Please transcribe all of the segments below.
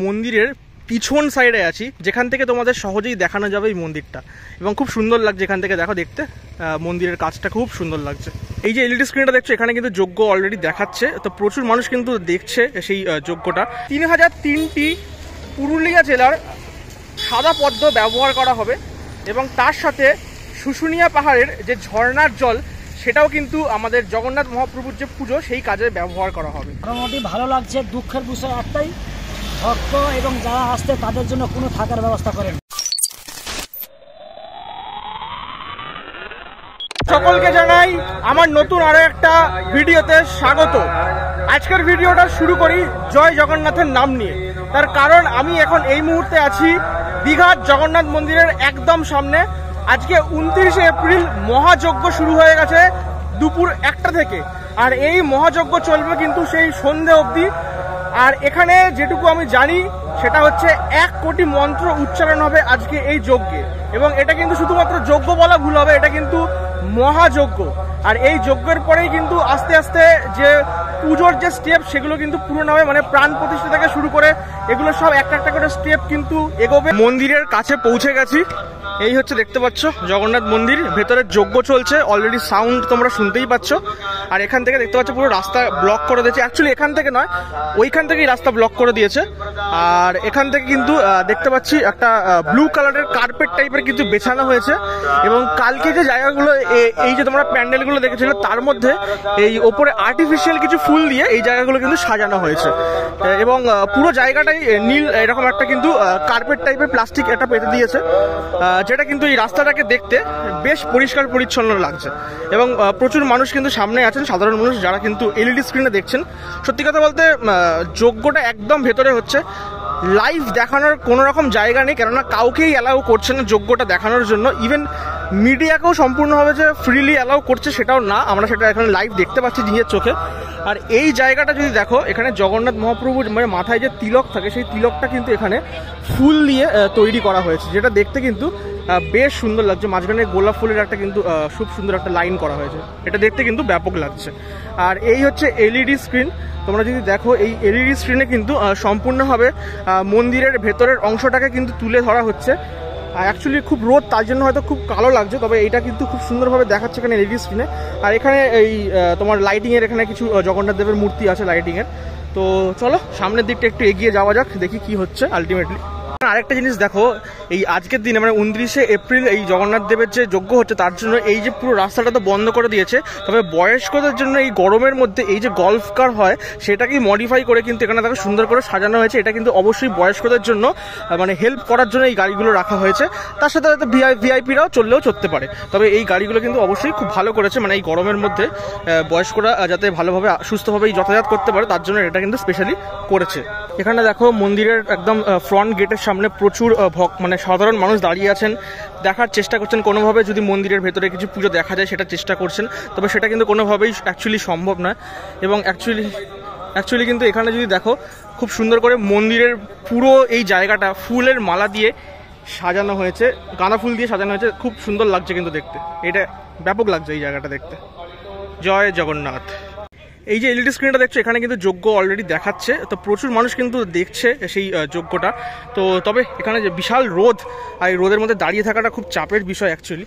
মন্দিরের পিছন সাইডে আছি, যেখান থেকে তোমাদের সহজেই দেখানো যাবে এই মন্দিরটা, এবং খুব সুন্দর লাগছে এখান থেকে দেখো দেখতে। মন্দিরের কাজটা খুব সুন্দর লাগছে। এই যে এলইডি স্ক্রিনটা দেখছো, এখানে কিন্তু যজ্ঞ অলরেডি দেখাচ্ছে, তো প্রচুর মানুষ কিন্তু দেখছে সেই যজ্ঞটা। 3003টি পুরুলিয়া জেলার সাদা পদ্ম ব্যবহার করা হবে, এবং তার সাথে শুশুনিয়া পাহাড়ের যে ঝর্ণার জল, সেটাও কিন্তু আমাদের জগন্নাথ মহাপ্রভুর যে পুজো সেই কাজে ব্যবহার করা হবে। মোটামুটি ভালো লাগছে। দুঃখের বিষয় একটাই, ভক্ত এবং যারা আসছে তাদের জন্য কোনো থাকার ব্যবস্থা করেন। সকলকে জানাই আমার নতুন আরো একটা ভিডিওতে স্বাগত। আজকের ভিডিওটা শুরু করি জয় জগন্নাথের নাম নিয়ে। তার কারণ আমি এখন এই মুহূর্তে আছি দীঘার জগন্নাথ মন্দিরের একদম সামনে। আজকে 29শে এপ্রিল মহাযজ্ঞ শুরু হয়ে গেছে দুপুর 1টা থেকে, আর এই মহাযজ্ঞ চলবে কিন্তু সেই সন্ধে অবধি। আর এখানে যেটুকু আমি জানি সেটা হচ্ছে 1 কোটি মন্ত্র উচ্চারণ হবে আজকে এই যজ্ঞে, এবং এটা কিন্তু শুধুমাত্র যজ্ঞ বলা ভুল হবে, এটা কিন্তু মহাযজ্ঞ। আর এই যজ্ঞের পরেই কিন্তু আস্তে আস্তে যে পুজোর যে স্টেপ সেগুলো কিন্তু পূরণ হবে, মানে প্রাণ প্রতিষ্ঠা থেকে শুরু করে এগুলো সব একটা একটা করে স্টেপ কিন্তু এগোবে। মন্দিরের কাছে পৌঁছে গেছি, এই হচ্ছে দেখতে পাচ্ছ জগন্নাথ মন্দির, ভেতরে যজ্ঞ চলছে, অলরেডি সাউন্ড তোমরা শুনতেই পাচ্ছ। আর এখান থেকে দেখতে পাচ্ছ পুরো রাস্তা ব্লক করে দিয়েছে, অ্যাকচুয়ালি এখান থেকে নয় ওইখান থেকেই রাস্তা ব্লক করে দিয়েছে। আর এখান থেকে কিন্তু দেখতে পাচ্ছি একটা ব্লু কালারের কার্পেট টাইপের কিন্তু বেছানো হয়েছে, এবং কালকে যে জায়গাগুলো এই যে তোমরা প্যান্ডেলগুলো দেখেছিলে তার মধ্যে এই ওপরে আর্টিফিশিয়াল কিছু ফুল দিয়ে এই জায়গাগুলো কিন্তু সাজানো হয়েছে, এবং পুরো জায়গাটাই নীল এরকম একটা কিন্তু কার্পেট টাইপের প্লাস্টিক এটা পেতে দিয়েছে, যেটা কিন্তু এই রাস্তাটাকে দেখতে বেশ পরিষ্কার পরিচ্ছন্ন লাগছে। এবং প্রচুর মানুষ কিন্তু সামনে আছেন, সাধারণ মানুষ যারা কিন্তু এলইডি স্ক্রিনে দেখছেন। সত্যি কথা বলতে যজ্ঞটা একদম ভেতরে হচ্ছে, লাইভ দেখানোর কোনো রকম জায়গা নেই, কেননা কাউকেই অ্যালাউ করছে না যজ্ঞটা দেখানোর জন্য। ইভেন মিডিয়াকেও সম্পূর্ণভাবে যে ফ্রিলি অ্যালাউ করছে সেটাও না, আমরা সেটা এখানে লাইভ দেখতে পাচ্ছি নিজের চোখে। আর এই জায়গাটা যদি দেখো, এখানে জগন্নাথ মহাপ্রভুর মানে মাথায় যে তিলক থাকে সেই তিলকটা কিন্তু এখানে ফুল দিয়ে তৈরি করা হয়েছে, যেটা দেখতে কিন্তু বেশ সুন্দর লাগছে। মাঝখানে গোলাপ ফুলের একটা কিন্তু খুব সুন্দর একটা লাইন করা হয়েছে, এটা দেখতে কিন্তু ব্যাপক লাগছে। আর এই হচ্ছে এলইডি স্ক্রিন, তোমরা যদি দেখো এই এলইডি স্ক্রিনে কিন্তু সম্পূর্ণভাবে মন্দিরের ভেতরের অংশটাকে কিন্তু তুলে ধরা হচ্ছে। অ্যাকচুয়ালি খুব রোদ, তার জন্য হয়তো খুব কালো লাগছে, তবে এইটা কিন্তু খুব সুন্দরভাবে দেখাচ্ছে এখানে এলইডি স্ক্রিনে। আর এখানে এই তোমার লাইটিংয়ের এখানে কিছু জগন্নাথ দেবের মূর্তি আছে লাইটিংয়ের। তো চলো সামনের দিকটা একটু এগিয়ে যাওয়া যাক, দেখি কি হচ্ছে আলটিমেটলি। আরেকটা জিনিস দেখো, এই আজকের দিনে মানে 29শে এপ্রিল এই জগন্নাথ দেবের যে যজ্ঞ হচ্ছে তার জন্য এই যে পুরো রাস্তাটা তো বন্ধ করে দিয়েছে, তবে বয়স্কদের জন্য এই গরমের মধ্যে এই যে গল্ফ কার হয় সেটাকেই মডিফাই করে কিন্তু এখানে তাকে সুন্দর করে সাজানো হয়েছে। এটা কিন্তু অবশ্যই বয়স্কদের জন্য মানে হেল্প করার জন্য এই গাড়িগুলো রাখা হয়েছে। তার সাথে হয়তো ভিআইপিরাও চলতে পারে, তবে এই গাড়িগুলো কিন্তু অবশ্যই খুব ভালো করেছে, মানে এই গরমের মধ্যে বয়স্করা যাতে ভালোভাবে সুস্থভাবে যাতায়াত করতে পারে তার জন্য এটা কিন্তু স্পেশালি করেছে। এখানে দেখো মন্দিরের একদম ফ্রন্ট গেটের সামনে প্রচুর মানে সাধারণ মানুষ দাঁড়িয়ে আছেন, দেখার চেষ্টা করছেন কোনোভাবে যদি মন্দিরের ভেতরে কিছু পুজো দেখা যায় সেটা চেষ্টা করছেন, তবে সেটা কিন্তু কোনোভাবেই অ্যাকচুয়ালি সম্ভব নয়। এবং অ্যাকচুয়ালি কিন্তু এখানে যদি দেখো খুব সুন্দর করে মন্দিরের পুরো এই জায়গাটা ফুলের মালা দিয়ে সাজানো হয়েছে, গাঁদা ফুল দিয়ে সাজানো হয়েছে, খুব সুন্দর লাগছে কিন্তু দেখতে, এটা ব্যাপক লাগছে এই জায়গাটা দেখতে। জয় জগন্নাথ। এই যে এলইডি স্ক্রিনটা দেখছো, এখানে কিন্তু যজ্ঞ অলরেডি দেখাচ্ছে, তো প্রচুর মানুষ কিন্তু দেখছে সেই যজ্ঞটা। তো তবে এখানে যে বিশাল রোদ, আর এই রোদের মধ্যে দাঁড়িয়ে থাকাটা খুব চাপের বিষয় অ্যাকচুয়ালি।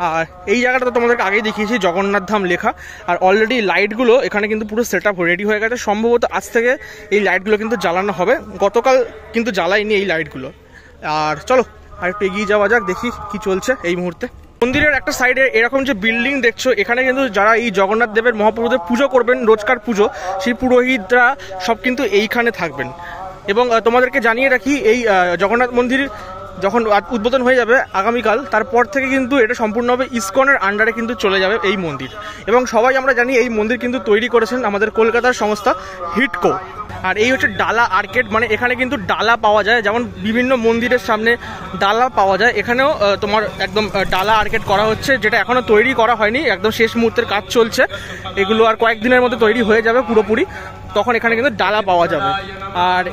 আর এই জায়গাটা তো তোমাদেরকে আগেই দেখিয়েছি, জগন্নাথ ধাম লেখা, আর অলরেডি লাইটগুলো এখানে কিন্তু পুরো সেট আপ রেডি হয়ে গেছে। সম্ভবত আজ থেকে এই লাইটগুলো কিন্তু জ্বালানো হবে, গতকাল কিন্তু জ্বালায়নি এই লাইটগুলো। আর চলো আর একটু এগিয়ে যাওয়া যাক, দেখি কি চলছে এই মুহূর্তে। মন্দিরের একটা সাইডে এরকম যে বিল্ডিং দেখছো, এখানে কিন্তু যারা এই জগন্নাথ দেবের মহাপ্রভুদের পুজো করবেন, রোজকার পুজো, সেই পুরোহিতরা সব কিন্তু এইখানে থাকবেন। এবং তোমাদেরকে জানিয়ে রাখি, এই জগন্নাথ মন্দির যখন উদ্বোধন হয়ে যাবে আগামীকাল, তারপর থেকে কিন্তু এটা সম্পূর্ণভাবে ইসকনের আন্ডারে কিন্তু চলে যাবে এই মন্দির। এবং সবাই আমরা জানি এই মন্দির কিন্তু তৈরি করেছেন আমাদের কলকাতার সংস্থা হিটকো। আর এই হচ্ছে ডালা আর্কেড, মানে এখানে কিন্তু ডালা পাওয়া যায়, যেমন বিভিন্ন মন্দিরের সামনে ডালা পাওয়া যায়, এখানেও তোমার একদম ডালা আর্কেড করা হচ্ছে, যেটা এখনো তৈরি করা হয়নি, একদম শেষ মুহূর্তের কাজ চলছে। এগুলো আর কয়েকদিনের মধ্যে তৈরি হয়ে যাবে পুরোপুরি, তখন এখানে কিন্তু ডালা পাওয়া যাবে। আর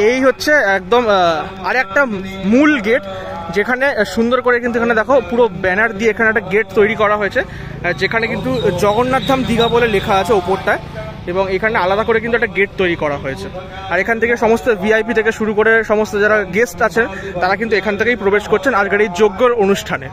এই হচ্ছে একদম আর একটা মূল গেট, যেখানে সুন্দর করে কিন্তু এখানে দেখো পুরো ব্যানার দিয়ে এখানে একটা গেট তৈরি করা হয়েছে, যেখানে কিন্তু জগন্নাথ ধাম দীঘা বলে লেখা আছে ওপরটায়। এবং এখানে আলাদা করে কিন্তু একটা গেট তৈরি করা হয়েছে। আর এখান থেকে সমস্ত ভিআইপি থেকে শুরু করে সমস্ত যারা গেস্ট আছেন তারা কিন্তু এখান থেকেই প্রবেশ করছেন আজকের এই যজ্ঞর অনুষ্ঠানে।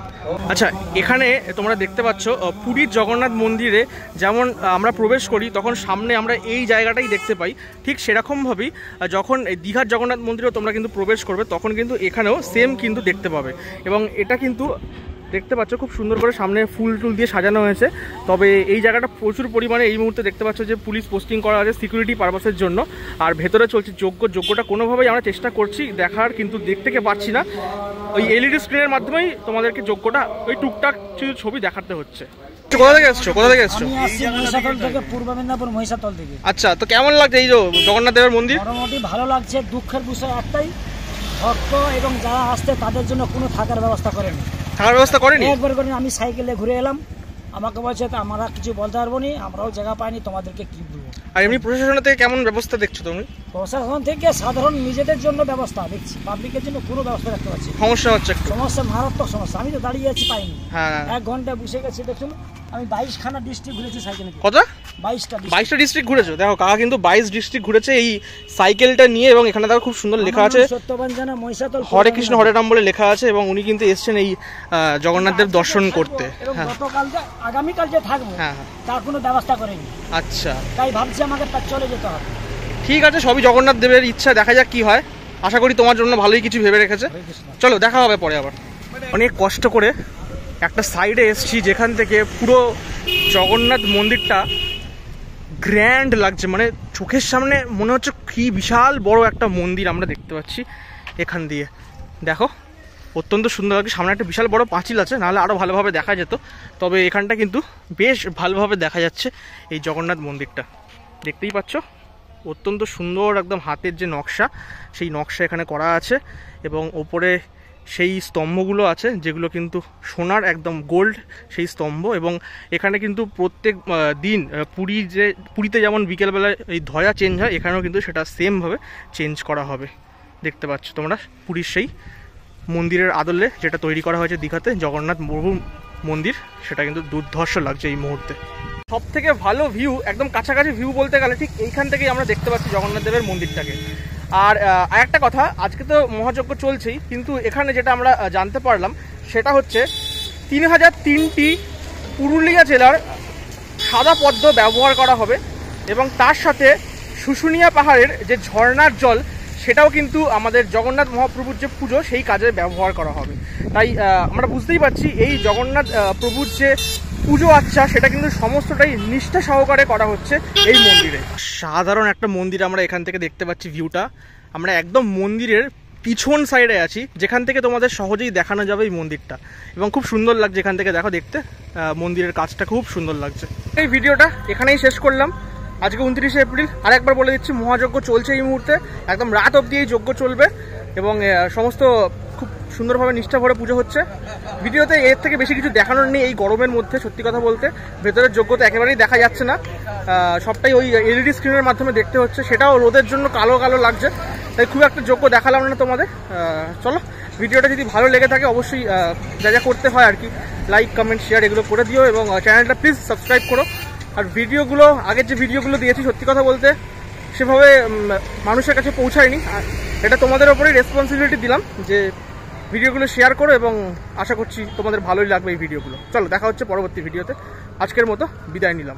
আচ্ছা, এখানে তোমরা দেখতে পাচ্ছ পুরীর জগন্নাথ মন্দিরে যেমন আমরা প্রবেশ করি তখন সামনে আমরা এই জায়গাটাই দেখতে পাই, ঠিক সেরকমভাবেই যখন দীঘার জগন্নাথ মন্দিরেও তোমরা কিন্তু প্রবেশ করবে তখন কিন্তু এখানেও সেম কিন্তু দেখতে পাবে। এবং এটা কিন্তু দেখতে পাচ্ছ খুব সুন্দর করে সামনে ফুল টুল দিয়ে সাজানো হয়েছে। তবে এই জায়গাটা প্রচুর পরিমাণে এই মুহূর্তে দেখতে পাচ্ছ যে পুলিশ পোস্টিং করা আছে সিকিউরিটি পারপাসের জন্য। আর ভেতরে চলছে যজ্ঞটা কোনোভাবেই আমরা চেষ্টা করছি দেখার, কিন্তু দেখতে পাচ্ছি না। ওই এলইডি স্ক্রিনের মাধ্যমেই তোমাদেরকে যজ্ঞটা ওই টুকটাক ছবি দেখাতে হচ্ছে। কোথা থেকে এসছো? আমি আসছি মহিষাতল থেকে, পূর্ব মেদিনীপুর মহিষাতল থেকে। আচ্ছা, তো কেমন লাগছে এই যে জগন্নাথ দেবের মন্দির? মোটামুটি ভালো লাগছে। দুঃখের বিষয় একটাই, ভক্ত এবং যারা আসতে তাদের জন্য কোনো থাকার ব্যবস্থা করেনি। থাকার ব্যবস্থা করেনি? একবার করে আমি সাইকেলে ঘুরে এলাম, আমাকে বলছে আমরা কিছু বলতে পারবো না, আমরাও জায়গা পাইনি, তোমাদেরকে কি বলবো। আর এমনি প্রশাসন থেকে কেমন ব্যবস্থা দেখছো তুমি? প্রশাসন থেকে সাধারণ নিজেদের জন্য ব্যবস্থা দেখছি, পাবলিকের জন্য কোনো ব্যবস্থা দেখতে পাচ্ছি। সমস্যা হচ্ছে একটু? সমস্যা মারাত্মক সমস্যা। আমি তো দাঁড়িয়ে আছি, পাইনি। হ্যাঁ, 1 ঘন্টা বসে গেছি। দেখুন আমি 22খানা ডিস্ট্রিক্ট ঘুরেছি সাইকেলে। কত? 22টা ডিস্ট্রিক্ট ঘুরেছো? দেখো কাকা কিন্তু 22 ডিস্ট্রিক্ট ঘুরেছে এই সাইকেলটা নিয়ে। এবং এখানে দেখো খুব সুন্দর লেখা আছে সত্যবাঞ্জনা মহিষাতল, হরে কৃষ্ণ হরে রাম বলে লেখা আছে। এবং উনি কিন্তু এসছেন এই জগন্নাথ দেব দর্শন করতে। হ্যাঁ, গতকাল যে আগামীকাল যে থাকবো তার কোনো ব্যবস্থা করেনি। আচ্ছা, তাই ভাবছি আমাকে তার চলে যেতে হবে। ঠিক আছে, সবই জগন্নাথ দেবের ইচ্ছা, দেখা যাক কি হয়। আশা করি তোমার জন্য ভালোই কিছু ভেবে রেখেছে। চলো দেখা হবে পরে আবার। অনেক কষ্ট করে একটা সাইডে এসছি যেখান থেকে পুরো জগন্নাথ মন্দিরটা গ্র্যান্ড লাগছে, মানে চোখের সামনে মনে হচ্ছে কি বিশাল বড় একটা মন্দির আমরা দেখতে পাচ্ছি। এখান দিয়ে দেখো অত্যন্ত সুন্দর লাগছে। সামনে একটা বিশাল বড় পাঁচিল আছে, নাহলে আরও ভালোভাবে দেখা যেত। তবে এখানটা কিন্তু বেশ ভালোভাবে দেখা যাচ্ছে এই জগন্নাথ মন্দিরটা। দেখতেই পাচ্ছ অত্যন্ত সুন্দর একদম হাতের যে নকশা, সেই নকশা এখানে করা আছে। এবং ওপরে সেই স্তম্ভগুলো আছে যেগুলো কিন্তু সোনার একদম গোল্ড সেই স্তম্ভ। এবং এখানে কিন্তু প্রত্যেক দিন পুরীতে যেমন বিকেলবেলায় এই ধয়া চেঞ্জ হয়, এখানেও কিন্তু সেটা সেমভাবে চেঞ্জ করা হবে। দেখতে পাচ্ছ তোমরা পুরীর সেই মন্দিরের আদলে যেটা তৈরি করা হয়েছে দীঘাতে জগন্নাথ মন্দির, সেটা কিন্তু দুর্ধর্ষ লাগছে এই মুহূর্তে। সব থেকে ভালো ভিউ, একদম কাছাকাছি ভিউ বলতে গেলে ঠিক এইখান থেকেই আমরা দেখতে পাচ্ছি জগন্নাথ দেবের মন্দিরটাকে। আর একটা কথা, আজকে তো মহাযজ্ঞ চলছেই, কিন্তু এখানে যেটা আমরা জানতে পারলাম সেটা হচ্ছে 3003টি পুরুলিয়া জেলার সাদা পদ্ম ব্যবহার করা হবে। এবং তার সাথে শুশুনিয়া পাহাড়ের যে ঝর্ণার জল সেটাও কিন্তু আমাদের জগন্নাথ মহাপ্রভুর যে পুজো সেই কাজে ব্যবহার করা হবে। তাই আমরা বুঝতেই পারছি এই জগন্নাথ প্রভুর যে পুজো আচ্ছা সেটা কিন্তু সমস্তটাই নিষ্ঠা সহকারে করা হচ্ছে এই মন্দিরে। সাধারণ একটা মন্দির আমরা এখান থেকে দেখতে পাচ্ছি ভিউটা। আমরা একদম মন্দিরের পিছন সাইডে আছি, যেখান থেকে তোমাদের সহজেই দেখানো যাবে এই মন্দিরটা। এবং খুব সুন্দর লাগছে এখান থেকে দেখো দেখতে, মন্দিরের কাজটা খুব সুন্দর লাগছে। এই ভিডিওটা এখানেই শেষ করলাম। আজকে 29শে এপ্রিল। আর একবার বলে দিচ্ছি মহাযজ্ঞ চলছে এই মুহূর্তে, একদম রাত অবধি এই যজ্ঞ চলবে। এবং সমস্ত খুব সুন্দরভাবে নিষ্ঠা ভরে পুজো হচ্ছে। ভিডিওতে এর থেকে বেশি কিছু দেখানোর নেই এই গরমের মধ্যে, সত্যি কথা বলতে। ভেতরের যজ্ঞতা একেবারেই দেখা যাচ্ছে না, সবটাই ওই এলইডি স্ক্রিনের মাধ্যমে দেখতে হচ্ছে, সেটাও রোদের জন্য কালো কালো লাগছে। তাই খুব একটা যজ্ঞ দেখালাম না তোমাদের। চলো, ভিডিওটা যদি ভালো লেগে থাকে অবশ্যই যা যা করতে হয় আর কি, লাইক কমেন্ট শেয়ার এগুলো করে দিও। এবং চ্যানেলটা প্লিজ সাবস্ক্রাইব করো। আর ভিডিওগুলো আগের যে ভিডিওগুলো দিয়েছি সত্যি কথা বলতে সেভাবে মানুষের কাছে পৌঁছায়নি। আর এটা তোমাদের ওপরেই রেসপন্সিবিলিটি দিলাম যে ভিডিওগুলো শেয়ার করো। এবং আশা করছি তোমাদের ভালোই লাগবে এই ভিডিওগুলো। চলো দেখা হচ্ছে পরবর্তী ভিডিওতে। আজকের মতো বিদায় নিলাম।